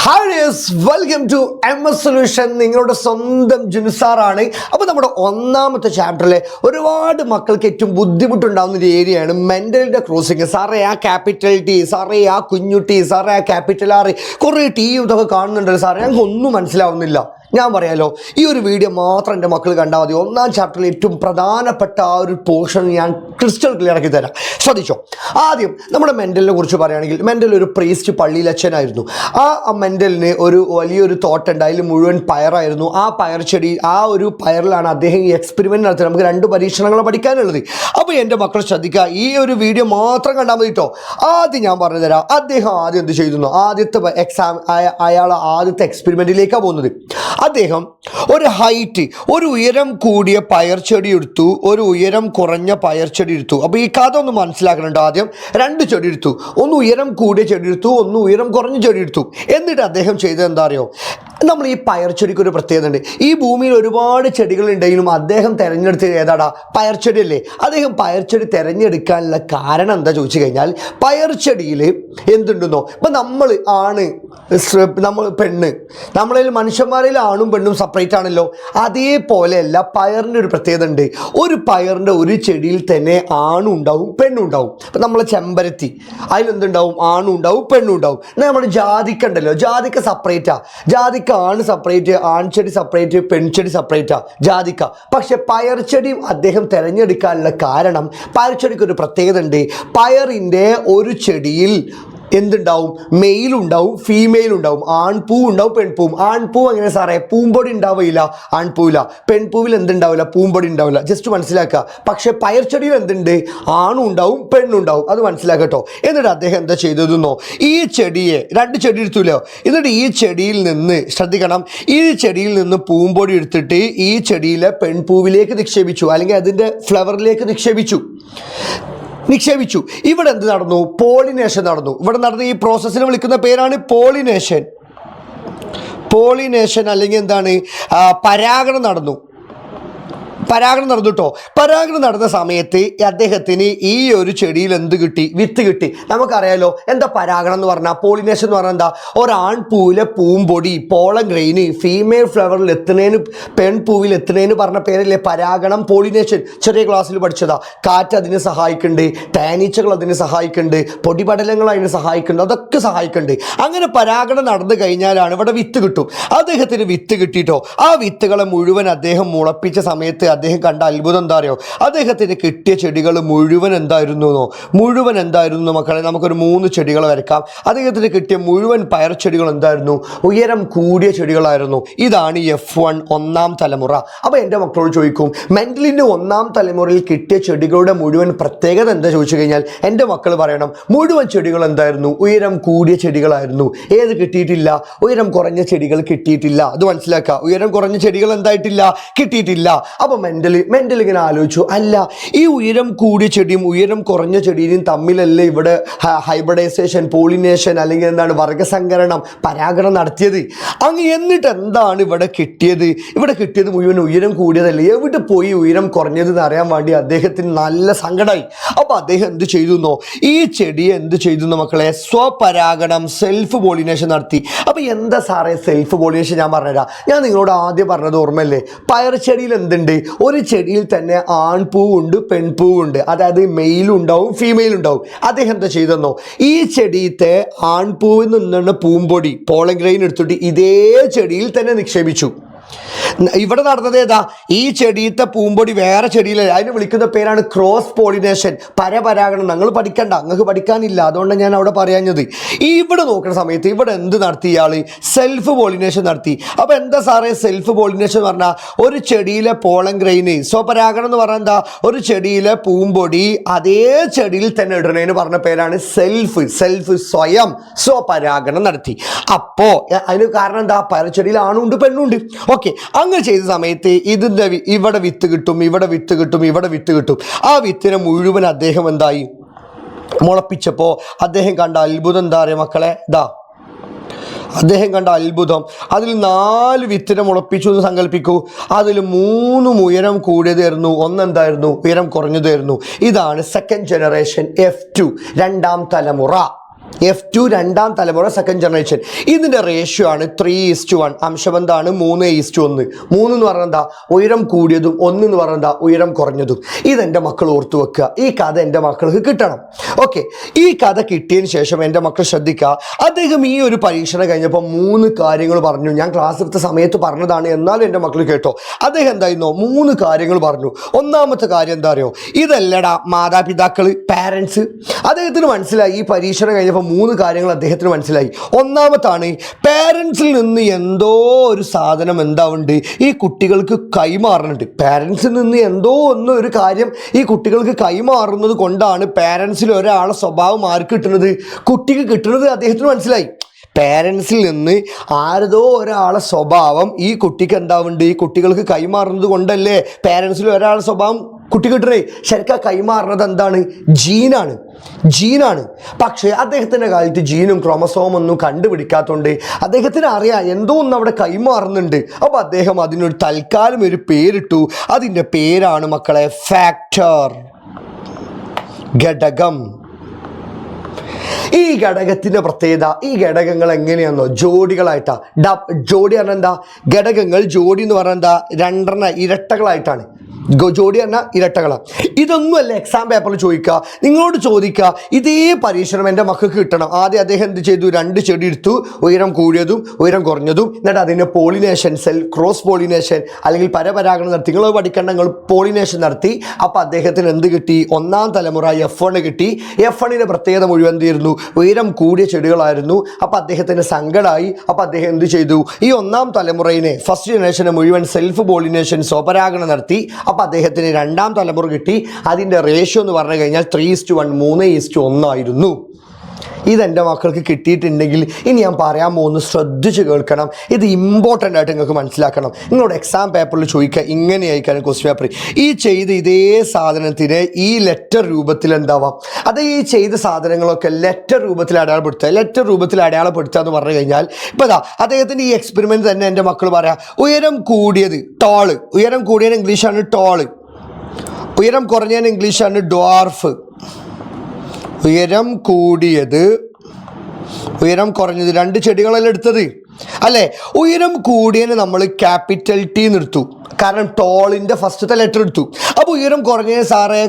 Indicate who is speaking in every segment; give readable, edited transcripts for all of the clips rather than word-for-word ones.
Speaker 1: Hi dears, welcome to MS solution. നിങ്ങളുടെ സ്വന്തം ജുനുസാറാണ്. അപ്പോൾ നമ്മുടെ ഒന്നാമത്തെ ചാപ്റ്ററിലെ ഒരുപാട് മക്കൾക്ക് ഏറ്റവും ബുദ്ധിമുട്ടുണ്ടാകുന്ന ഒരു ഏരിയയാണ് മെൻ്റലിൻ്റെ ക്രോസിങ്. സാറേ ആ ക്യാപിറ്റൽ ടി, സാറേ ആ കുഞ്ഞു ടി, സാറേ ആ ക്യാപിറ്റൽ ആർ, കുറേ ടീയും ഇതൊക്കെ കാണുന്നുണ്ടല്ലോ സാറേ, ഞങ്ങൾക്ക് ഒന്നും മനസ്സിലാവുന്നില്ല. ഞാൻ പറയാലോ, ഈ ഒരു വീഡിയോ മാത്രം എൻ്റെ മക്കൾ കണ്ടാൽ മതി. ഒന്നാം ചാപ്റ്ററിൽ ഏറ്റവും പ്രധാനപ്പെട്ട ആ ഒരു പോർഷൻ ഞാൻ ക്രിസ്റ്റൽ ക്ലിയർ ആക്കി തരാം. ശ്രദ്ധിച്ചോ. ആദ്യം നമ്മുടെ മെൻ്റലിനെ കുറിച്ച് പറയുകയാണെങ്കിൽ, മെൻ്റൽ ഒരു പ്രീസ്റ്റ് പള്ളിയിലച്ഛനായിരുന്നു. ആ മെൻ്റലിന് ഒരു വലിയൊരു തോട്ടുണ്ട്, അതിൽ മുഴുവൻ പയറായിരുന്നു. ആ പയർ ചെടി, ആ ഒരു പയറിലാണ് അദ്ദേഹം ഈ എക്സ്പെരിമെൻറ്റ് നടത്തുന്നത്. നമുക്ക് 2 പരീക്ഷണങ്ങൾ പഠിക്കാനുള്ളത്. അപ്പോൾ എൻ്റെ മക്കൾ ശ്രദ്ധിക്കുക, ഈ ഒരു വീഡിയോ മാത്രം കണ്ടാൽ മതി കേട്ടോ. ആദ്യം ഞാൻ പറഞ്ഞു തരാം, അദ്ദേഹം ആദ്യം എന്ത് ചെയ്തു. ആദ്യത്തെ അയാൾ ആദ്യത്തെ എക്സ്പെരിമെൻറ്റിലേക്കാണ് പോകുന്നത്. അദ്ദേഹം ഒരു ഹൈറ്റ്, ഒരു ഉയരം കൂടിയ പയർ ചെടി എടുത്തു, ഒരു ഉയരം കുറഞ്ഞ പയർ ചെടി എടുത്തു. അപ്പോൾ ഈ കഥ ഒന്ന് മനസ്സിലാക്കുന്നുണ്ട്. ആദ്യം 2 ചെടി എടുത്തു, ഒന്ന് ഉയരം കൂടിയ ചെടി എടുത്തു, ഒന്ന് ഉയരം കുറഞ്ഞ ചെടി എടുത്തു. എന്നിട്ട് അദ്ദേഹം ചെയ്തത് എന്താ അറിയോ? നമ്മൾ ഈ പയർ ചെടിക്ക് ഒരു പ്രത്യേകത ഉണ്ട്. ഈ ഭൂമിയിൽ ഒരുപാട് ചെടികളുണ്ടെങ്കിലും അദ്ദേഹം തിരഞ്ഞെടുത്തത് ഏതാടാ? പയർ ചെടിയല്ലേ. അദ്ദേഹം പയർ ചെടി തിരഞ്ഞെടുക്കാനുള്ള കാരണം എന്താ ചോദിച്ചു കഴിഞ്ഞാൽ, പയർ ചെടിയിൽ എന്തുണ്ടെന്നോ, ഇപ്പം നമ്മൾ ആണ്, നമ്മൾ പെണ്ണ്, നമ്മളിൽ മനുഷ്യന്മാരിൽ ആണും പെണ്ണും സെപ്പറേറ്റ് ആണല്ലോ. അതേപോലെയല്ല പയറിൻ്റെ ഒരു പ്രത്യേകത ഉണ്ട്. ഒരു പയറിൻ്റെ ഒരു ചെടിയിൽ തന്നെ ആണും ഉണ്ടാവും പെണ്ണും ഉണ്ടാവും. ഇപ്പം നമ്മളെ ചെമ്പരത്തി, അതിലെന്തുണ്ടാവും? ആണും ഉണ്ടാവും പെണ്ണും ഉണ്ടാവും. എന്നാൽ നമ്മുടെ ജാതിക്ക ഉണ്ടല്ലോ, ജാതിക്ക സെപ്പറേറ്റാ. ജാതിക്ക ആണ് സെപ്പറേറ്റ്, ആൺചെടി സെപ്പറേറ്റ്, പെൺചെടി സെപ്പറേറ്റാ ജാതിക്ക. പക്ഷെ പയർ ചെടി അദ്ദേഹം തിരഞ്ഞെടുക്കാനുള്ള കാരണം, പയർ ചെടിക്ക് ഒരു പ്രത്യേകത ഉണ്ട്. പയറിൻ്റെ ഒരു ചെടിയിൽ എന്തുണ്ടാവും? മെയിലുണ്ടാവും, ഫീമെയിലുണ്ടാവും. ആൺപൂ ഉണ്ടാവും, പെൺപൂവും. ആൺപൂ എങ്ങനെ സാറേ? പൂമ്പൊടി ഉണ്ടാവില്ല ആൺപൂവില്ല, പെൺപൂവിൽ എന്തുണ്ടാവില്ല? പൂമ്പൊടി ഉണ്ടാവില്ല. ജസ്റ്റ് മനസ്സിലാക്കുക. പക്ഷെ പയർ ചെടിയിൽ എന്തുണ്ട്? ആണും ഉണ്ടാവും പെണ്ണും ഉണ്ടാവും. അത് മനസ്സിലാക്കട്ടോ. എന്നിട്ട് അദ്ദേഹം എന്താ ചെയ്തതെന്നോ, ഈ ചെടിയെ 2 ചെടി എടുത്തല്ലോ. എന്നിട്ട് ഈ ചെടിയിൽ നിന്ന് ശ്രദ്ധിക്കണം, ഈ ചെടിയിൽ നിന്ന് പൂമ്പൊടി എടുത്തിട്ട് ഈ ചെടിയിലെ പെൺപൂവിലേക്ക് നിക്ഷേപിച്ചു, അല്ലെങ്കിൽ അതിൻ്റെ ഫ്ലവറിലേക്ക് നിക്ഷേപിച്ചു. ഇവിടെ എന്ത് നടന്നു? പോളിനേഷൻ നടന്നു. ഇവിടെ നടന്ന ഈ പ്രോസസ്സിനെ വിളിക്കുന്ന പേരാണ് പോളിനേഷൻ. അല്ലെങ്കിൽ എന്താണ്? പരാഗണം നടന്നു കേട്ടോ. പരാഗണം നടന്ന സമയത്ത് അദ്ദേഹത്തിന് ഈ ഒരു ചെടിയിൽ എന്ത് കിട്ടി? വിത്ത് കിട്ടി. നമുക്കറിയാലോ എന്താ പരാഗണം എന്ന് പറഞ്ഞാൽ, പോളിനേഷൻ എന്ന് പറഞ്ഞാൽ എന്താ? ഒരാൺപൂവിലെ പൂമ്പൊടി, പോളൻ ഗ്രെയിന് ഫീമെയിൽ ഫ്ലവറിൽ എത്തുന്നതിന്, പെൺപൂവിൽ എത്തുന്നതിന് പറഞ്ഞ പേരല്ലേ പരാഗണം, പോളിനേഷൻ. ചെറിയ ക്ലാസ്സിൽ പഠിച്ചതാ. കാറ്റ് അതിന് സഹായിക്കുന്നുണ്ട്, തേനീച്ചകൾ അതിന് സഹായിക്കുന്നുണ്ട്, പൊടിപടലങ്ങൾ അതിന് സഹായിക്കുന്നുണ്ട്, അതൊക്കെ സഹായിക്കുന്നുണ്ട്. അങ്ങനെ പരാഗണം നടന്നു കഴിഞ്ഞാലാണ് ഇവിടെ വിത്ത് കിട്ടും. അദ്ദേഹത്തിന് വിത്ത് കിട്ടിയിട്ടോ. ആ വിത്തുകളെ മുഴുവൻ അദ്ദേഹം മുളപ്പിച്ച സമയത്ത് അദ്ദേഹം കണ്ട അത്ഭുതം എന്താ അറിയോ? അദ്ദേഹത്തിന് കിട്ടിയ ചെടികൾ മുഴുവൻ എന്തായിരുന്നു മക്കളെ? നമുക്കൊരു 3 ചെടികൾ വരയ്ക്കാം. അദ്ദേഹത്തിന് കിട്ടിയ മുഴുവൻ പയർ ചെടികൾ എന്തായിരുന്നു? ഉയരം കൂടിയ ചെടികളായിരുന്നു. ഇതാണ് F1 ഒന്നാം തലമുറ. അപ്പോൾ എൻ്റെ മക്കളോട് ചോദിക്കും, മെൻ്റലിൻ്റെ 1ാം തലമുറയിൽ കിട്ടിയ ചെടികളുടെ മുഴുവൻ പ്രത്യേകത എന്താ ചോദിച്ചു കഴിഞ്ഞാൽ, എൻ്റെ മക്കൾ പറയണം, മുഴുവൻ ചെടികൾ എന്തായിരുന്നു? ഉയരം കൂടിയ ചെടികളായിരുന്നു. ഏത് കിട്ടിയിട്ടില്ല? ഉയരം കുറഞ്ഞ ചെടികൾ കിട്ടിയിട്ടില്ല. അത് മനസ്സിലാക്കുക. ഉയരം കുറഞ്ഞ ചെടികൾ എന്തായിട്ടില്ല? കിട്ടിയിട്ടില്ല. അപ്പോൾ മെൻ്റൽ ഇങ്ങനെ ആലോചിച്ചു, അല്ല, ഈ ഉയരം കൂടിയ ചെടിയും ഉയരം കുറഞ്ഞ ചെടിയും തമ്മിലല്ലേ ഇവിടെ ഹൈബ്രിഡൈസേഷൻ, പോളിനേഷൻ, അല്ലെങ്കിൽ എന്താണ് വർഗ്ഗസങ്കരണം, പരാഗണം നടത്തിയത്? എന്നിട്ട് എന്താണ് ഇവിടെ കിട്ടിയത്? ഇവിടെ കിട്ടിയത് മുഴുവൻ ഉയരം കൂടിയതല്ലേ. എവിടെ പോയി ഉയരം കുറഞ്ഞതെന്ന് അറിയാൻ വേണ്ടി അദ്ദേഹത്തിന് നല്ല സങ്കടമായി. അപ്പോൾ അദ്ദേഹം എന്ത് ചെയ്തു? ഈ ചെടിയെ എന്ത് ചെയ്തു മക്കളെ? സ്വപരാഗണം, സെൽഫ് പോളിനേഷൻ നടത്തി. അപ്പോൾ എന്താ സാറേ സെൽഫ് പോളിനേഷൻ? ഞാൻ പറഞ്ഞുതരാം. ഞാൻ നിങ്ങളോട് ആദ്യം പറഞ്ഞത് ഓർമ്മയല്ലേ? പയർ ചെടിയിൽ എന്തുണ്ട്? ഒരു ചെടിയിൽ തന്നെ ആൺപൂവുണ്ട് പെൺപൂവുണ്ട്, അതായത് മെയിലും ഉണ്ടാവും ഫീമെയിലും ഉണ്ടാവും. അദ്ദേഹം എന്താ ചെയ്തെന്നോ, ഈ ചെടിയത്തെ ആൺപൂവിൽ നിന്നുള്ള പൂമ്പൊടി, പോളൻ ഗ്രെയിൻ എടുത്തിട്ട് ഇതേ ചെടിയിൽ തന്നെ നിക്ഷേപിച്ചു. ഇവിടെ നടന്നത് ഏതാ? ഈ ചെടിയത്തെ പൂമ്പൊടി വേറെ ചെടിയിലല്ല. അതിന് വിളിക്കുന്ന പേരാണ് ക്രോസ് പോളിനേഷൻ, പരപരാഗണം. ഞങ്ങൾ പഠിക്കണ്ട, നിങ്ങൾക്ക് പഠിക്കാനില്ല, അതുകൊണ്ട് ഞാൻ അവിടെ പറയാഞ്ഞത്. ഇവിടെ നോക്കുന്ന സമയത്ത് ഇവിടെ എന്ത് നടത്തി ഇയാൾ? സെൽഫ് പോളിനേഷൻ നടത്തി. അപ്പോൾ എന്താ സാറേ സെൽഫ് പോളിനേഷൻ എന്ന് പറഞ്ഞാൽ? ഒരു ചെടിയിലെ പോളൻ ഗ്രെയിന്, സ്വപരാഗണം എന്ന് പറഞ്ഞാൽ എന്താ? ഒരു ചെടിയിലെ പൂമ്പൊടി അതേ ചെടിയിൽ തന്നെ ഇടുന്നതിന് പറഞ്ഞ പേരാണ് സെൽഫ്, സ്വയം സ്വപരാഗണം നടത്തി. അപ്പോൾ അതിന് കാരണം എന്താ? പയർ ചെടിയിൽ ആണുണ്ട് പെണ്ണുണ്ട്. ഓക്കെ, അങ്ങനെ ചെയ്ത സമയത്ത് ഇതിൻ്റെ ഇവിടെ വിത്ത് കിട്ടും, ഇവിടെ വിത്ത് കിട്ടും. ആ വിത്തിനെ മുഴുവൻ അദ്ദേഹം എന്തായി? മുളപ്പിച്ചപ്പോൾ അദ്ദേഹം കണ്ട അത്ഭുതം എന്താ പറയുക മക്കളെ? അദ്ദേഹം കണ്ട അത്ഭുതം, അതിൽ 4 വിത്തിനെ മുളപ്പിച്ചു എന്ന് സങ്കല്പിക്കൂ. അതിൽ 3 ഉയരം കൂടിയതായിരുന്നു, 1 എന്തായിരുന്നു? ഉയരം കുറഞ്ഞതായിരുന്നു. ഇതാണ് സെക്കൻഡ് ജനറേഷൻ F2, 2ാം തലമുറ. F2 രണ്ടാം തലമുറ സെക്കൻഡ് ജനറേഷൻ. ഇതിൻ്റെ റേഷ്യോ ആണ് 3:1. അംശബന്ധാണ് 3:1. 3 എന്ന് പറഞ്ഞാൽ എന്താ? ഉയരം കൂടിയതും 1 എന്ന് പറഞ്ഞാൽ എന്താ? ഉയരം കുറഞ്ഞതും. ഇതെൻ്റെ മക്കൾ ഓർത്തു വെക്കുക. ഈ കഥ എൻ്റെ മക്കൾക്ക് കിട്ടണം. ഓക്കെ, ഈ കഥ കിട്ടിയതിന് ശേഷം എൻ്റെ മക്കൾ ശ്രദ്ധിക്കുക. അദ്ദേഹം ഈ ഒരു പരീക്ഷണം കഴിഞ്ഞപ്പോൾ 3 കാര്യങ്ങൾ പറഞ്ഞു. ഞാൻ ക്ലാസ് എടുത്ത സമയത്ത് പറഞ്ഞതാണ്, എന്നാലും എൻ്റെ മക്കൾ കേട്ടോ. അദ്ദേഹം എന്തായിരുന്നു 3 കാര്യങ്ങൾ പറഞ്ഞു. ഒന്നാമത്തെ കാര്യം എന്താ അറിയോ? ഇതല്ലടാ മാതാപിതാക്കൾ, പാരൻസ്. അദ്ദേഹത്തിന് മനസ്സിലായി, ഈ പരീക്ഷണം കഴിഞ്ഞപ്പോൾ 3 കാര്യങ്ങൾ അദ്ദേഹത്തിന് മനസ്സിലായി. ഒന്നാമത്താണ്, പാരൻസിൽ നിന്ന് എന്തോ ഒരു സാധനം എന്താവുണ്ട് ഈ കുട്ടികൾക്ക് കൈമാറുന്നുണ്ട്. പാരൻസിൽ നിന്ന് എന്തോ ഒരു കാര്യം ഈ കുട്ടികൾക്ക് കൈമാറുന്നത് കൊണ്ടാണ് പാരൻസിൽ ഒരാളെ സ്വഭാവം ആർക്ക് കിട്ടുന്നത്? കുട്ടിക്ക് കിട്ടുന്നത്. അദ്ദേഹത്തിന് മനസ്സിലായി, പാരൻസിൽ നിന്ന് ആരതോ ഒരാളെ സ്വഭാവം ഈ കുട്ടിക്ക് എന്താവുന്നുണ്ട്, ഈ കുട്ടികൾക്ക് കൈമാറുന്നത് കൊണ്ടല്ലേ പാരൻസിൽ ഒരാളെ സ്വഭാവം കുട്ടി കിട്ടണേ. ശരിക്കും കൈമാറുന്നത് എന്താണ്? ജീനാണ്. പക്ഷേ അദ്ദേഹത്തിൻ്റെ കാലത്ത് ജീനും ക്രോമസോമും ഒന്നും കണ്ടുപിടിക്കാത്തതുകൊണ്ട് അദ്ദേഹത്തിന് അറിയാം എന്തോ ഒന്ന് അവിടെ കൈമാറുന്നുണ്ട്. അപ്പോൾ അദ്ദേഹം അതിനൊരു തൽക്കാലം ഒരു പേരിട്ടു. അതിൻ്റെ പേരാണ് മക്കളെ ഫാക്ടർ, ഘടകം. ഈ ഘടകത്തിൻ്റെ പ്രത്യേകത, ഈ ഘടകങ്ങൾ എങ്ങനെയാണെന്നോ ജോഡികളായിട്ടാ. ജോഡി പറഞ്ഞാൽ എന്താ? ഘടകങ്ങൾ ജോഡി എന്ന് പറഞ്ഞാൽ എന്താ? 2 ഇരട്ടകളായിട്ടാണ്. ജോഡി പറഞ്ഞാൽ ഇരട്ടകളാണ്. ഇതൊന്നുമല്ല എക്സാം പേപ്പറിൽ ചോദിക്കുക, നിങ്ങളോട് ചോദിക്കുക. ഇതേ പരീക്ഷണം എൻ്റെ മക്കൾക്ക് കിട്ടണം. ആദ്യം അദ്ദേഹം എന്ത് ചെയ്തു? 2 ചെടി എടുത്തു, ഉയരം കൂടിയതും ഉയരം കുറഞ്ഞതും. എന്നിട്ട് അതിൻ്റെ പോളിനേഷൻ, ക്രോസ് പോളിനേഷൻ അല്ലെങ്കിൽ പരപരാഗണം നടത്തി. നിങ്ങൾ പഠിക്കേണ്ട, നിങ്ങൾ പോളിനേഷൻ നടത്തി. അപ്പോൾ അദ്ദേഹത്തിന് എന്ത് കിട്ടി? 1ാം തലമുറ F1 കിട്ടി. F1ൻ്റെ പ്രത്യേകത മുഴുവൻ തീർന്നു, ഉയരം കൂടിയ ചെടികളായിരുന്നു. അപ്പോൾ അദ്ദേഹത്തിന് സങ്കടമായി. അപ്പോൾ അദ്ദേഹം എന്ത് ചെയ്തു? ഈ 1ാം തലമുറയിനെ, ഫസ്റ്റ് ജനറേഷനെ മുഴുവൻ സെൽഫ് പോളിനേഷൻ, സ്വപരാഗണം നടത്തി. അപ്പോൾ അദ്ദേഹത്തിന് 2ാം തലമുറ കിട്ടി. അതിൻ്റെ റേഷ്യോ എന്ന് പറഞ്ഞു കഴിഞ്ഞാൽ 3:1, 3:1 ആയിരുന്നു. ഇതെൻ്റെ മക്കൾക്ക് കിട്ടിയിട്ടുണ്ടെങ്കിൽ ഇനി ഞാൻ പറയാൻ പോകുന്നു, ശ്രദ്ധിച്ച് കേൾക്കണം. ഇത് ഇമ്പോർട്ടൻ്റ് ആയിട്ട് നിങ്ങൾക്ക് മനസ്സിലാക്കണം. നിങ്ങളോട് എക്സാം പേപ്പറിൽ ചോദിക്കുക, ഇങ്ങനെ ആയിരിക്കണം ക്വസ്റ്റ്യൻ പേപ്പർ. ഈ ചെയ്ത ഇതേ സാധനത്തിന് ഈ ലെറ്റർ രൂപത്തിൽ എന്താവാം? അത് ഈ ചെയ്ത സാധനങ്ങളൊക്കെ ലെറ്റർ രൂപത്തിൽ അടയാളപ്പെടുത്തുക. ലെറ്റർ രൂപത്തിൽ അടയാളപ്പെടുത്തുക എന്ന് പറഞ്ഞു കഴിഞ്ഞാൽ ഇപ്പോൾ ഇതാ അദ്ദേഹത്തിൻ്റെ ഈ എക്സ്പെരിമെൻറ്റ് തന്നെ എൻ്റെ മക്കൾ പറയാം. ഉയരം കൂടിയത് ടോള്, ഉയരം കൂടിയത് ഇംഗ്ലീഷാണ് ടോള്. ഉയരം കുറഞ്ഞതിന് ഇംഗ്ലീഷാണ് ഡ്വാർഫ്. ഉയരം കൂടിയത്, ഉയരം കുറഞ്ഞത്, 2 ചെടികളല്ലേ എടുത്തത് അല്ലേ? ഉയരം കൂടിയതിന് നമ്മൾ ക്യാപിറ്റൽ T എടുത്തു, കാരണം ടോളിൻ്റെ ഫസ്റ്റത്തെ ലെറ്റർ എടുത്തു. അപ്പോൾ ഉയരം കുറഞ്ഞത് സാറേ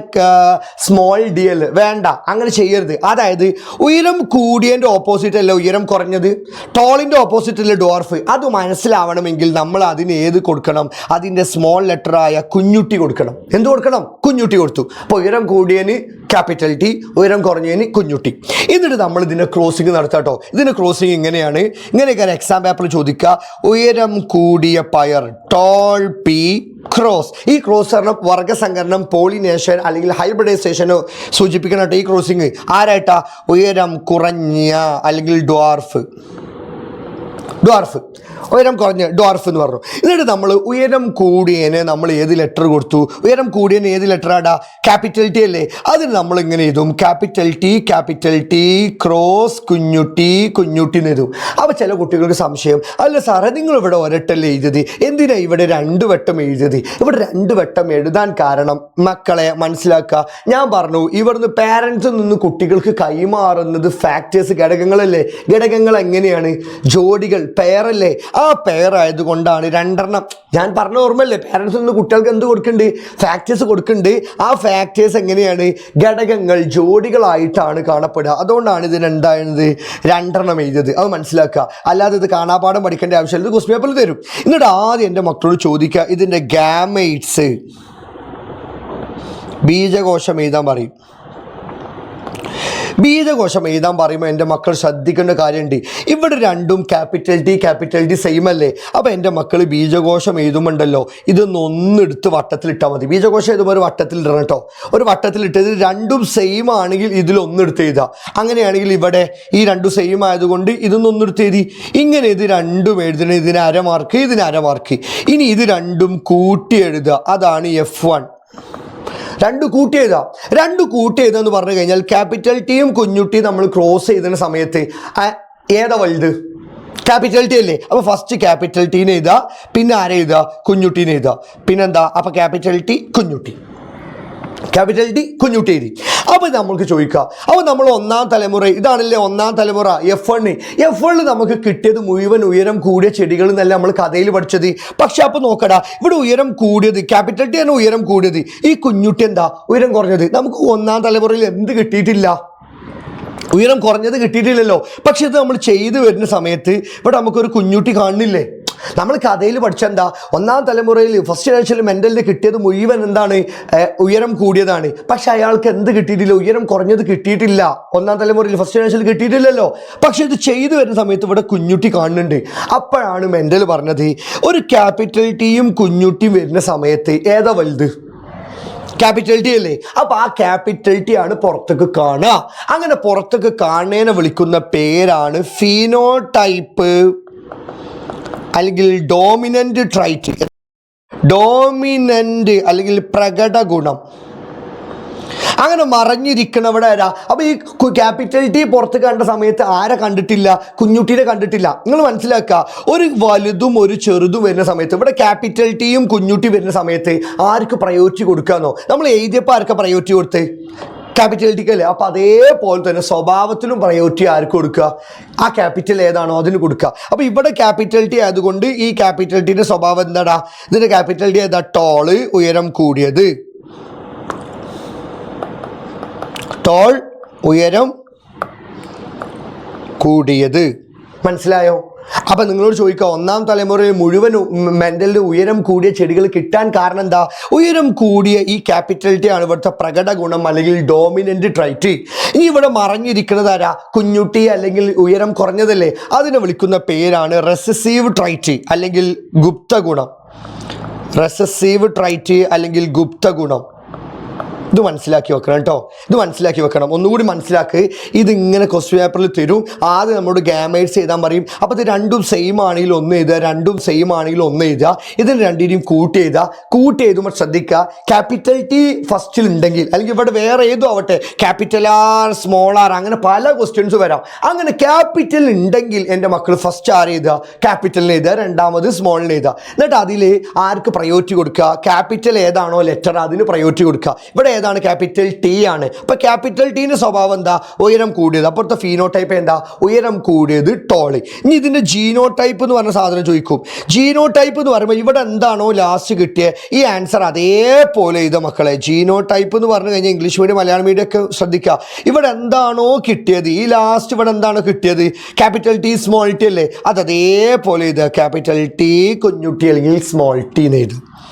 Speaker 1: സ്മോൾ d അല്ലേ? വേണ്ട, അങ്ങനെ ചെയ്യരുത്. അതായത് ഉയരം കൂടിയതിൻ്റെ ഓപ്പോസിറ്റ് അല്ലേ ഉയരം കുറഞ്ഞത്? ടോളിൻ്റെ ഓപ്പോസിറ്റ് അല്ലേ ഡ്വാർഫ്? അത് മനസ്സിലാവണമെങ്കിൽ നമ്മൾ അതിന് ഏത് കൊടുക്കണം? അതിൻ്റെ സ്മോൾ ലെറ്ററായ കുഞ്ഞുട്ടി കൊടുക്കണം. എന്ത് കൊടുക്കണം? കുഞ്ഞുട്ടി കൊടുത്തു. അപ്പോൾ ഉയരം കൂടിയതിന് ക്യാപിറ്റൽ T, ഉയരം കുറഞ്ഞതിന് കുഞ്ഞുട്ടി. എന്നിട്ട് നമ്മൾ ഇതിൻ്റെ ക്രോസിങ് നടത്താട്ടോ. ഇതിൻ്റെ ക്രോസിങ് ഇങ്ങനെയൊക്കെ എക്സാം പേപ്പറിൽ ചോദിക്കുക. ഉയരം കൂടിയ പയർ, ടോൾ പി ക്രോസ്. ഈ ക്രോസ് പറഞ്ഞാൽ വർഗസങ്കരണം, പോളിനേഷൻ അല്ലെങ്കിൽ ഹൈബ്രിഡൈസേഷനോ സൂചിപ്പിക്കണം കേട്ടോ. ഈ ക്രോസിങ് ആരായിട്ടാ? ഉയരം കുറഞ്ഞ അല്ലെങ്കിൽ ഡ്വാർഫ്, ഉയരം കുറഞ്ഞ ഡ്വാർഫ് എന്ന് പറഞ്ഞു. എന്നിട്ട് നമ്മൾ ഉയരം കൂടിയതിന് നമ്മൾ ഏത് ലെറ്റർ കൊടുത്തു? ഉയരം കൂടിയതിന് ഏത് ലെറ്ററാടാ? ക്യാപിറ്റൽ T അല്ലേ? അതിന് നമ്മൾ ഇങ്ങനെ എഴുതും, ക്യാപിറ്റൽ T ക്രോസ് കുഞ്ഞുട്ടി എന്ന് എഴുതും. അപ്പോൾ ചില കുട്ടികൾക്ക് സംശയം, അല്ല സാറേ നിങ്ങൾ ഇവിടെ ഒരട്ടല്ലേ എഴുതിയത്, എന്തിനാ ഇവിടെ 2 വട്ടം എഴുതിയത്? ഇവിടെ 2 വട്ടം എഴുതാൻ കാരണം മക്കളെ മനസ്സിലാക്കുക. ഞാൻ പറഞ്ഞു, ഇവിടുന്ന് പാരൻസിൽ നിന്ന് കുട്ടികൾക്ക് കൈമാറുന്നത് ഫാക്ടേഴ്സ്, ഘടകങ്ങളല്ലേ? ഘടകങ്ങൾ എങ്ങനെയാണ്? ജോഡികൾ, പെയറല്ലേ? ആ പെയർ ആയതുകൊണ്ടാണ് 2 ഞാൻ പറഞ്ഞ ഓർമ്മയല്ലേ? പാരൻസിൽ നിന്ന് കുട്ടികൾക്ക് എന്ത് കൊടുക്കുന്നുണ്ട്? ഫാക്ടേഴ്സ് കൊടുക്കുന്നുണ്ട്. ആ ഫാക്ടേഴ്സ് എങ്ങനെയാണ്? ഘടകങ്ങൾ, ജോഡികളായിട്ടാണ് കാണപ്പെടുക. അതുകൊണ്ടാണ് ഇതിന് എന്തായത് 2 എഴുതിയത്. അത് മനസ്സിലാക്കുക. അല്ലാതെ ഇത് കാണാപാഠം പഠിക്കേണ്ട ആവശ്യമില്ല. ഇത് ക്വസ്റ്റ്യൻ പേപ്പറിൽ തരും. എന്നിട്ട് ആദ്യം എൻ്റെ മക്കളോട് ചോദിക്കുക, ഇതിൻ്റെ ഗാമേറ്റ്സ്, ബീജകോശം എഴുതാൻ പറയും. ബീജകോശം എഴുതാൻ പറയുമ്പോൾ എൻ്റെ മക്കൾ ശ്രദ്ധിക്കേണ്ട കാര്യമുണ്ട്. ഇവിടെ 2ഉം ക്യാപിറ്റൽ ടി സെയിം അല്ലേ? അപ്പോൾ എൻ്റെ മക്കൾ ബീജകോശം എഴുതുമ്പോണ്ടല്ലോ, ഇതൊന്നെടുത്ത് വട്ടത്തിലിട്ടാൽ മതി. ബീജകോശം എഴുതുമ്പോൾ ഒരു വട്ടത്തിലിടണം കേട്ടോ. ഒരു വട്ടത്തിലിട്ടത് 2ഉം സെയിം ആണെങ്കിൽ ഇതിലൊന്നെടുത്ത് എഴുതുക. അങ്ങനെയാണെങ്കിൽ ഇവിടെ ഈ 2 സെയിം ആയതുകൊണ്ട് ഇതൊന്നൊന്നെടുത്ത് എഴുതി. ഇങ്ങനെ ഇത് 2ഉം എഴുതണം. ഇതിന് 1/2 മാർക്ക്, ഇതിന് 1/2 മാർക്ക്. ഇനി ഇത് 2ഉം കൂട്ടി എഴുതുക. അതാണ് F1. 2 കൂട്ടി എഴുതാന്ന് പറഞ്ഞു കഴിഞ്ഞാൽ ക്യാപിറ്റൽ Tയും കുഞ്ഞുട്ടിയും നമ്മൾ ക്രോസ് ചെയ്തുന്ന സമയത്ത് ഏതാ വലുത്? ക്യാപിറ്റൽ T അല്ലേ? അപ്പോൾ ഫസ്റ്റ് ക്യാപിറ്റൽ Tനെ എഴുതുക, പിന്നെ ആരെ എഴുതുക? കുഞ്ഞുട്ടീനെ എഴുതുക. പിന്നെന്താ? അപ്പോൾ ക്യാപിറ്റൽ T കുഞ്ഞുട്ടി എഴുതി. അപ്പോൾ നമ്മൾക്ക് ചോദിക്കാം, അപ്പോൾ നമ്മൾ ഒന്നാം തലമുറ ഇതാണല്ലേ ഒന്നാം തലമുറ F1 നമുക്ക് കിട്ടിയത് മുഴുവൻ ഉയരം കൂടിയ ചെടികൾ എന്നല്ല നമ്മൾ കഥയിൽ പഠിച്ചത്. പക്ഷെ അപ്പോൾ നോക്കടാ, ഇവിടെ ഉയരം കൂടിയത് ക്യാപിറ്റൽ ടി ആണ് ഉയരം കൂടിയത്, ഈ കുഞ്ഞുട്ടി എന്താ ഉയരം കുറഞ്ഞത്. നമുക്ക് ഒന്നാം തലമുറയിൽ എന്ത് കിട്ടിയിട്ടില്ല? ഉയരം കുറഞ്ഞത് കിട്ടിയിട്ടില്ലല്ലോ. പക്ഷെ ഇത് നമ്മൾ ചെയ്തു വരുന്ന സമയത്ത് ഇവിടെ നമുക്കൊരു കുഞ്ഞുട്ടി കാണുന്നില്ലേ? നമ്മൾ കഥയിൽ പഠിച്ചെന്താ, ഒന്നാം തലമുറയിൽ ഫസ്റ്റ് ജനറേഷനിൽ മെൻ്റലിന് കിട്ടിയത് മുഴുവൻ എന്താണ്? ഉയരം കൂടിയതാണ്. പക്ഷെ അയാൾക്ക് എന്ത് കിട്ടിയിട്ടില്ല? ഉയരം കുറഞ്ഞത് കിട്ടിയിട്ടില്ല. ഒന്നാം തലമുറയിൽ ഫസ്റ്റ് ജനറേഷനിൽ കിട്ടിയിട്ടില്ലല്ലോ. പക്ഷെ ഇത് ചെയ്തു വരുന്ന സമയത്ത് ഇവിടെ കുഞ്ഞുട്ടി കാണുന്നുണ്ട്. അപ്പോഴാണ് മെൻ്റൽ പറഞ്ഞത്, ഒരു ക്യാപിറ്റൽ ടിയും കുഞ്ഞുട്ടിയും വരുന്ന സമയത്ത് ഏതാ വലുത്? ക്യാപിറ്റൽ ടി അല്ലേ? അപ്പോൾ ആ ക്യാപിറ്റൽ ടി ആണ് പുറത്തേക്ക് കാണുക. അങ്ങനെ പുറത്തേക്ക് കാണുന്നതിനെ വിളിക്കുന്ന പേരാണ് ഫീനോടൈപ്പ് അല്ലെങ്കിൽ ഡോമിനൻ്റ് ട്രൈറ്റ്, ഡോമിനൻ്റ് അല്ലെങ്കിൽ പ്രകട ഗുണം. അങ്ങനെ മറഞ്ഞിരിക്കണവിടെ ആരാ? അപ്പോൾ ഈ ക്യാപിറ്റൽ ടി പുറത്ത് കണ്ട സമയത്ത് ആരെ കണ്ടിട്ടില്ല? കുഞ്ഞുട്ടീനെ കണ്ടിട്ടില്ല. നിങ്ങൾ മനസ്സിലാക്കുക, ഒരു വലുതും ഒരു ചെറുതും വരുന്ന സമയത്ത് ഇവിടെ ക്യാപിറ്റൽ ടിയും കുഞ്ഞുട്ടി വരുന്ന സമയത്ത് ആർക്ക് പ്രയോറിറ്റി കൊടുക്കാന്നോ? നമ്മൾ എഴുതിയപ്പോൾ ആർക്കാ പ്രയോറിറ്റി കൊടുത്ത്? ക്യാപിറ്റൽ ടിക്കല്ലേ? അപ്പോൾ അതേപോലെ തന്നെ സ്വഭാവത്തിലും പ്രയോറിറ്റി ആർക്ക് കൊടുക്കുക? ആ ക്യാപിറ്റൽ ഏതാണോ അതിന് കൊടുക്കുക. അപ്പോൾ ഇവിടെ ക്യാപിറ്റൽ ടി ആയതുകൊണ്ട് ഈ ക്യാപിറ്റൽ ടിൻ്റെ സ്വഭാവം എന്താടാ? ഇതിൻ്റെ ക്യാപിറ്റൽ ടി ഏതാ? ടോള്, ഉയരം കൂടിയത്. ടോൾ, ഉയരം കൂടിയത്. മനസ്സിലായോ? അപ്പം നിങ്ങളോട് ചോദിക്കുക, ഒന്നാം തലമുറയിൽ മുഴുവൻ മെൻ്റലിന് ഉയരം കൂടിയ ചെടികൾ കിട്ടാൻ കാരണം എന്താ? ഉയരം കൂടിയ ഈ ക്യാപിറ്റൽ ടി ആണ് ഇവിടുത്തെ പ്രകട ഗുണം അല്ലെങ്കിൽ ഡോമിനൻ്റ് ട്രൈറ്റ്. ഇനി ഇവിടെ മറഞ്ഞിരിക്കുന്നത് ആരാ? കുഞ്ഞുട്ടി അല്ലെങ്കിൽ ഉയരം കുറഞ്ഞതല്ലേ? അതിനെ വിളിക്കുന്ന പേരാണ് റെസസീവ് ട്രൈറ്റ് അല്ലെങ്കിൽ ഗുപ്ത ഗുണം. റെസസീവ് ട്രൈറ്റ് അല്ലെങ്കിൽ ഗുപ്ത ഗുണം. ഇത് മനസ്സിലാക്കി വെക്കണം കേട്ടോ, ഇത് മനസ്സിലാക്കി വെക്കണം. ഒന്നുകൂടി മനസ്സിലാക്കി. ഇതിങ്ങനെ ക്വസ്റ്റ്യൻ പേപ്പറിൽ തരും. ആദ്യം നമ്മളോട് ഗാമേറ്റ്സ് എഴുതാൻ പറയും. അപ്പോൾ ഇത് രണ്ടും സെയിം ആണെങ്കിൽ ഒന്ന് എഴുതുക, രണ്ടും സെയിം ആണെങ്കിൽ ഒന്ന് എഴുതുക. ഇതിന് രണ്ടിനെയും കൂട്ടി എഴുതുക. കൂട്ടി എഴുതുമ്പോൾ ശ്രദ്ധിക്കുക, ക്യാപിറ്റൽ ടി ഫസ്റ്റിൽ ഉണ്ടെങ്കിൽ അല്ലെങ്കിൽ ഇവിടെ വേറെ ഏതും ആവട്ടെ, ക്യാപിറ്റൽ ആർ, സ്മോൾ ആർ, അങ്ങനെ പല ക്വസ്റ്റ്യൻസ് വരാം. അങ്ങനെ ക്യാപിറ്റൽ ഉണ്ടെങ്കിൽ എൻ്റെ മക്കൾ ഫസ്റ്റ് ആർ എഴുതുക, ക്യാപിറ്റലിന് എഴുതുക, രണ്ടാമത് സ്മോളിന് എഴുതുക. എന്നിട്ട് അതിൽ ആർക്ക് പ്രയോറിറ്റി കൊടുക്കുക? ക്യാപിറ്റൽ ഏതാണോ ലെറ്റർ അതിന് പ്രയോറിറ്റി കൊടുക്കുക. ഇവിടെ ഏതാണ്? ക്യാപിറ്റൽ ടി ആണ്. അപ്പോൾ ക്യാപിറ്റൽ ടീൻ്റെ സ്വഭാവം എന്താ? ഉയരം കൂടിയത്. അപ്പോഴത്തെ ഫീനോടൈപ്പ് എന്താ? ഉയരം കൂടിയത്, ടോള്. ഇനി ഇതിൻ്റെ ജീനോടൈപ്പ് എന്ന് പറഞ്ഞ സാധനം ചോദിക്കും. ജീനോടൈപ്പ് എന്ന് പറയുമ്പോൾ ഇവിടെ എന്താണോ ലാസ്റ്റ് കിട്ടിയ ഈ ആൻസർ അതേപോലെ ഇത് മക്കളെ. ജീനോടൈപ്പ് എന്ന് പറഞ്ഞു കഴിഞ്ഞാൽ ഇംഗ്ലീഷ് മീഡിയം മലയാളം മീഡിയം ഒക്കെ ശ്രദ്ധിക്കുക. ഇവിടെ എന്താണോ കിട്ടിയത്, ഈ ലാസ്റ്റ് ഇവിടെ എന്താണോ കിട്ടിയത്? ക്യാപിറ്റൽ ടി, സ്മോൾ ടി അല്ലേ? അത് അതേപോലെ ഇത് ക്യാപിറ്റൽ ടി, കുഞ്ഞുട്ടി അല്ലെങ്കിൽ സ്മോൾ ടി എന്ന് എഴുതും.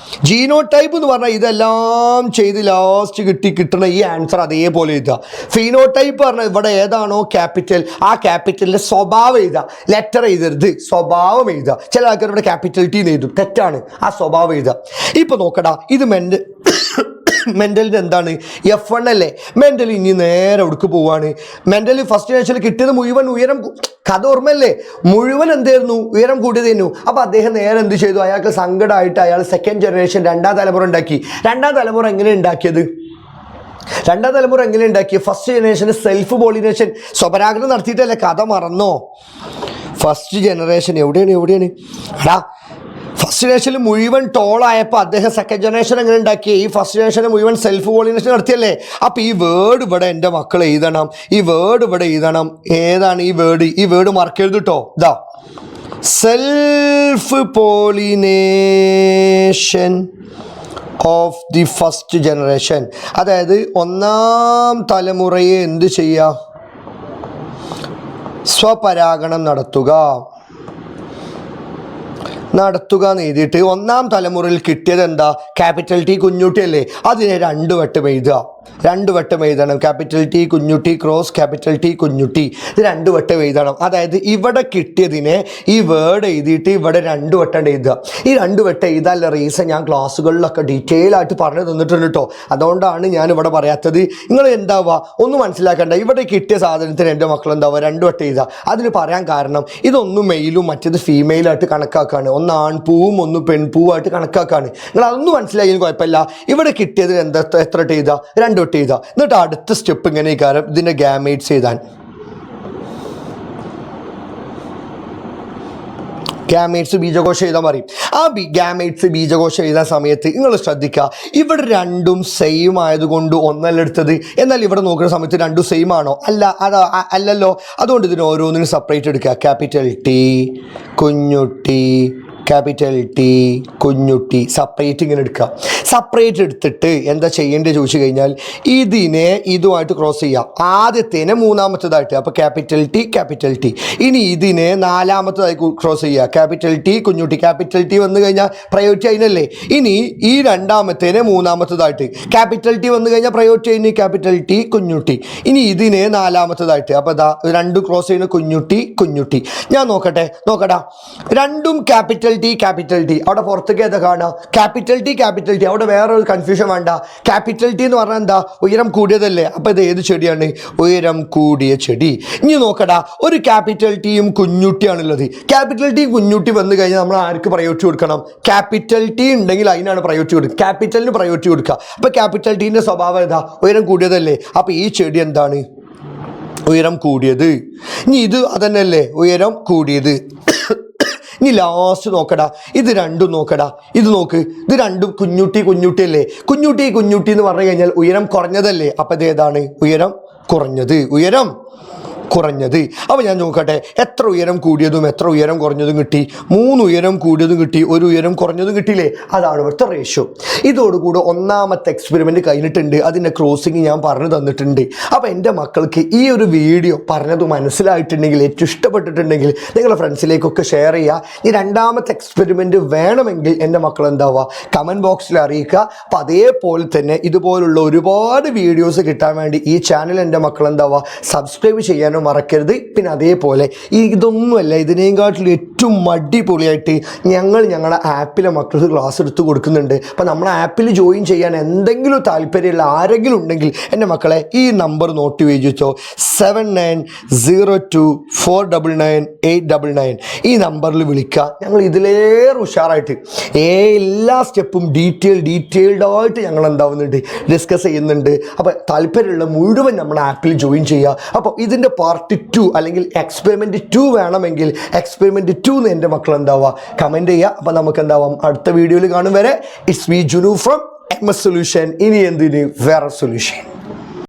Speaker 1: ജീനോടൈപ്പ് എന്ന് പറഞ്ഞാൽ ഇതെല്ലാം ചെയ്ത് ലാസ്റ്റ് കിട്ടുന്ന ഈ ആൻസർ അതേപോലെ എഴുതുക. ഫീനോടൈപ്പ് പറഞ്ഞാൽ ഇവിടെ ഏതാണോ ക്യാപിറ്റൽ ആ ക്യാപിറ്റലിൻ്റെ സ്വഭാവം എഴുതുക. ലെറ്റർ എഴുതരുത്, സ്വഭാവം എഴുതുക. ചില ആൾക്കാർ ഇവിടെ ക്യാപിറ്റൽ ടി എന്ന് എഴുതും, തെറ്റാണ്. ആ സ്വഭാവം എഴുതുക. ഇപ്പോൾ നോക്കടാ, ഇത് മെൻ്റലിൻ്റെ എന്താണ്? F1 അല്ലേ? മെൻ്റൽ ഇനി നേരെ എവിടേക്ക് പോവാണ്? മെൻ്റൽ ഫസ്റ്റ് ജനറേഷനിൽ കിട്ടിയത് മുഴുവൻ ഉയരം, കഥ ഓർമ്മയല്ലേ? മുഴുവൻ എന്തായിരുന്നു? ഉയരം കൂടിയതായിരുന്നു. അപ്പോൾ അദ്ദേഹം നേരെ എന്ത് ചെയ്തു? അയാൾക്ക് സങ്കടമായിട്ട് അയാൾ സെക്കൻഡ് ജനറേഷൻ, രണ്ടാം തലമുറ ഉണ്ടാക്കി. രണ്ടാം തലമുറ എങ്ങനെ ഉണ്ടാക്കിയത്? ഫസ്റ്റ് ജനറേഷന് സെൽഫ് പോളിനേഷൻ സ്വപരാഗനം നടത്തിയിട്ടല്ലേ? കഥ മറന്നോ? ഫസ്റ്റ് ജനറേഷൻ എവിടെയാണ് എടാ? ഫസ്റ്റ് ജനറേഷനിൽ മുഴുവൻ ടോളായപ്പോൾ അദ്ദേഹം സെക്കൻഡ് ജനറേഷൻ എങ്ങനെ ഉണ്ടാക്കി? ഈ ഫസ്റ്റ് ജനറേഷന് മുഴുവൻ സെൽഫ് പോളിനേഷൻ നടത്തിയല്ലേ? അപ്പോൾ ഈ വേർഡ് ഇവിടെ എൻ്റെ മക്കൾ എഴുതണം. ഈ വേർഡ് ഇവിടെ എഴുതണം. ഏതാണ് ഈ വേർഡ്? ഈ വേർഡ് മറക്കരുത് കേട്ടോ. ഇതാ, self pollination of the first generation. അതായത് ഒന്നാം തലമുറയെ എന്ത് ചെയ്യുക? സ്വപരാഗണം നടത്തുക എന്ന് എഴുതിയിട്ട് ഒന്നാം തലമുറയിൽ കിട്ടിയത് എന്താ? ക്യാപിറ്റൽ ടി, കുഞ്ഞുട്ടി അല്ലേ? അതിനെ രണ്ട് വട്ടം എഴുതണം. Capital T, Kunjutty, cross capital T, Kunjutty. ഇത് രണ്ട് വട്ടം എഴുതണം. അതായത് ഇവിടെ കിട്ടിയതിനെ ഈ വേർഡ് എഴുതിയിട്ട് ഇവിടെ രണ്ട് വട്ടം എഴുതുക. ഈ രണ്ട് വട്ടം എഴുതാനുള്ള റീസൺ ഞാൻ ക്ലാസ്സുകളിലൊക്കെ ഡീറ്റെയിൽ ആയിട്ട് പറഞ്ഞു തന്നിട്ടുണ്ട് കേട്ടോ. അതുകൊണ്ടാണ് ഞാൻ ഇവിടെ പറയാത്തത്. നിങ്ങൾ എന്താവുക ഒന്നും മനസ്സിലാക്കണ്ട. ഇവിടെ കിട്ടിയ സാധനത്തിന് എൻ്റെ മക്കൾ എന്താവുക രണ്ട് വട്ടം എഴുതുക. അതിന് പറയാൻ കാരണം ഇതൊന്ന് മെയിലും മറ്റേത് ഫീമെയിലായിട്ട് കണക്കാക്കുകയാണ്. ഒന്ന് ആൺപൂവും ഒന്ന് പെൺപൂവായിട്ട് കണക്കാക്കുകയാണ്. നിങ്ങൾ അതൊന്നും മനസ്സിലായാലും കുഴപ്പമില്ല. ഇവിടെ കിട്ടിയതിന് എത്ര വട്ടം എഴുതുക? രണ്ട് വട്ടം എഴുതുക. എന്നിട്ട് അടുത്ത സ്റ്റെപ്പ് ഇങ്ങനെ കാരണം ഇതിൻ്റെ ഗാമേറ്റ്സ് എഴുതാൻ. ഗാമേറ്റ്സ് ബീജകോശം എഴുതാൻ പറയും. ആ ഗാമേറ്റ്സ് ബീജകോശം എഴുതാൻ സമയത്ത് നിങ്ങൾ ശ്രദ്ധിക്കുക, ഇവിടെ രണ്ടും സെയിം ആയതുകൊണ്ട് ഒന്നല്ല എടുത്തത്. എന്നാൽ ഇവിടെ നോക്കുന്ന സമയത്ത് രണ്ടും സെയിം ആണോ? അല്ലല്ലോ. അതുകൊണ്ട് ഇതിന് ഓരോന്നിനും സെപ്പറേറ്റ് എടുക്കുക. Capital T, Kunjutty, capital T, Kunjutty, separate ഇങ്ങനെ എടുക്കുക. സെപ്പറേറ്റ് എടുത്തിട്ട് എന്താ ചെയ്യേണ്ടത് ചോദിച്ചു കഴിഞ്ഞാൽ ഇതിനെ ഇതുമായിട്ട് ക്രോസ് ചെയ്യുക. ആദ്യത്തേനെ മൂന്നാമത്തേതായിട്ട്, അപ്പോൾ ക്യാപിറ്റൽ ടി, ക്യാപിറ്റൽ ടി. ഇനി ഇതിനെ നാലാമത്തേതായി ക്രോസ് ചെയ്യുക. Capital T, Kunjutty. Capital T വന്നു കഴിഞ്ഞാൽ പ്രയോറിറ്റി അതിനല്ലേ. ഇനി ഈ രണ്ടാമത്തേനെ മൂന്നാമത്തേതായിട്ട്, ക്യാപിറ്റൽ ടി വന്നു കഴിഞ്ഞാൽ പ്രയോറിറ്റി അതിന് ക്യാപിറ്റൽ ടി, കുഞ്ഞുട്ടി. ഇനി ഇതിനെ നാലാമത്തേതായിട്ട്, അപ്പോൾ ഇതാ രണ്ടും ക്രോസ് ചെയ്യുന്ന കുഞ്ഞുട്ടി, കുഞ്ഞുട്ടി. ഞാൻ നോക്കടാ, രണ്ടും ക്യാപിറ്റൽ ടി, ക്യാപിറ്റൽ ടി. അവിടെ പുറത്തേക്ക് ഏതാ കാണുക? Capital T, capital T. അവിടെ വേറെ ഒരു കൺഫ്യൂഷൻ വേണ്ട. ക്യാപിറ്റൽ ടി എന്ന് പറഞ്ഞാൽ എന്താ? ഉയരം കൂടിയതല്ലേ. അപ്പോൾ ഇത് ഏത് ചെടിയാണ്? ഉയരം കൂടിയ ചെടി. ഇനി നോക്കടാ, ഒരു ക്യാപിറ്റൽ ടിയും കുഞ്ഞുട്ടിയാണുള്ളത്. ക്യാപിറ്റൽ ടി, കുഞ്ഞുട്ടി വന്നു കഴിഞ്ഞാൽ നമ്മൾ ആർക്ക് പ്രയോറിറ്റി കൊടുക്കണം? ക്യാപിറ്റൽ ടി ഉണ്ടെങ്കിൽ അതിനാണ് പ്രയോറിറ്റി കൊടുക്കുക. ക്യാപിറ്റലിന് പ്രയോറിറ്റി കൊടുക്കുക. അപ്പോൾ ക്യാപിറ്റൽ ടീൻ്റെ സ്വഭാവം ഏതാ? ഉയരം കൂടിയതല്ലേ. അപ്പോൾ ഈ ചെടി എന്താണ്? ഉയരം കൂടിയത്. ഇനി ഇത് അതന്നെയല്ലേ, ഉയരം കൂടിയത്. ഇനി ലാസ്റ്റ് നോക്കടാ, ഇത് രണ്ടും നോക്കടാ, ഇത് നോക്ക്, ഇത് രണ്ടും കുഞ്ഞുട്ടി, കുഞ്ഞുട്ടി അല്ലേ. കുഞ്ഞുട്ടി, കുഞ്ഞുട്ടി എന്ന് പറഞ്ഞു കഴിഞ്ഞാൽ ഉയരം കുറഞ്ഞതല്ലേ. അപ്പം ഇത് ഏതാണ്? ഉയരം കുറഞ്ഞത്, ഉയരം കുറഞ്ഞത്. അപ്പോൾ ഞാൻ നോക്കട്ടെ, എത്ര ഉയരം കൂടിയതും എത്ര ഉയരം കുറഞ്ഞതും കിട്ടി? 3 ഉയരം കൂടിയതും കിട്ടി, 1 ഉയരം കുറഞ്ഞതും കിട്ടിയില്ലേ. അതാണ് ഇവിടുത്തെ റേഷ്യോ. ഇതോടുകൂടി ഒന്നാമത്തെ എക്സ്പെരിമെൻ്റ് കഴിഞ്ഞിട്ടുണ്ട്. അതിൻ്റെ ക്രോസിങ് ഞാൻ പറഞ്ഞു തന്നിട്ടുണ്ട്. അപ്പോൾ എൻ്റെ മക്കൾക്ക് ഈ ഒരു വീഡിയോ പറഞ്ഞത് മനസ്സിലായിട്ടുണ്ടെങ്കിൽ, ഏറ്റവും ഇഷ്ടപ്പെട്ടിട്ടുണ്ടെങ്കിൽ നിങ്ങളുടെ ഫ്രണ്ട്സിലേക്കൊക്കെ ഷെയർ ചെയ്യുക. ഈ രണ്ടാമത്തെ എക്സ്പെരിമെൻറ്റ് വേണമെങ്കിൽ എൻ്റെ മക്കൾ എന്താവുക, കമൻറ്റ് ബോക്സിൽ അറിയിക്കുക. അപ്പോൾ അതേപോലെ തന്നെ ഇതുപോലുള്ള ഒരുപാട് വീഡിയോസ് കിട്ടാൻ വേണ്ടി ഈ ചാനൽ എൻ്റെ മക്കൾ എന്താവുക, സബ്സ്ക്രൈബ് ചെയ്യാനും മറക്കരുത്. പിന്നെ അതേപോലെ ഇതൊന്നുമല്ല, ഇതിനേക്കാട്ടിൽ ഏറ്റവും അടിപൊളിയായിട്ട് ഞങ്ങളുടെ ആപ്പിലെ മക്കൾക്ക് ക്ലാസ് എടുത്ത് കൊടുക്കുന്നുണ്ട്. അപ്പോൾ നമ്മുടെ ആപ്പിൽ ജോയിൻ ചെയ്യാൻ എന്തെങ്കിലും താല്പര്യമുള്ള ആരെങ്കിലും ഉണ്ടെങ്കിൽ എൻ്റെ മക്കളെ ഈ നമ്പർ നോട്ട് ചെയ്ത് വെച്ചോ, 7902499899. ഈ നമ്പറിൽ വിളിക്കുക. ഞങ്ങൾ ഇതിലേറെ ഉഷാറായിട്ട് എല്ലാ സ്റ്റെപ്പും ഡീറ്റെയിൽഡായിട്ട് ഞങ്ങൾ എന്താവുന്നുണ്ട്, ഡിസ്കസ് ചെയ്യുന്നുണ്ട്. അപ്പോൾ താല്പര്യമുള്ള മുഴുവൻ നമ്മുടെ ആപ്പിൽ ജോയിൻ ചെയ്യുക. അപ്പോൾ ഇതിൻ്റെ പാർട്ട് 2 അല്ലെങ്കിൽ എക്സ്പെരിമെൻറ്റ് 2 വേണമെങ്കിൽ എക്സ്പെരിമെൻറ്റ് 2 എന്ന് എൻ്റെ മക്കൾ എന്താവുക, കമൻറ്റ് ചെയ്യുക. അപ്പോൾ നമുക്ക് എന്താവാം, അടുത്ത വീഡിയോയിൽ കാണും വരെ it's me Junu from MS solution. ഇനി എന്തിന് വേറെ സൊല്യൂഷൻ.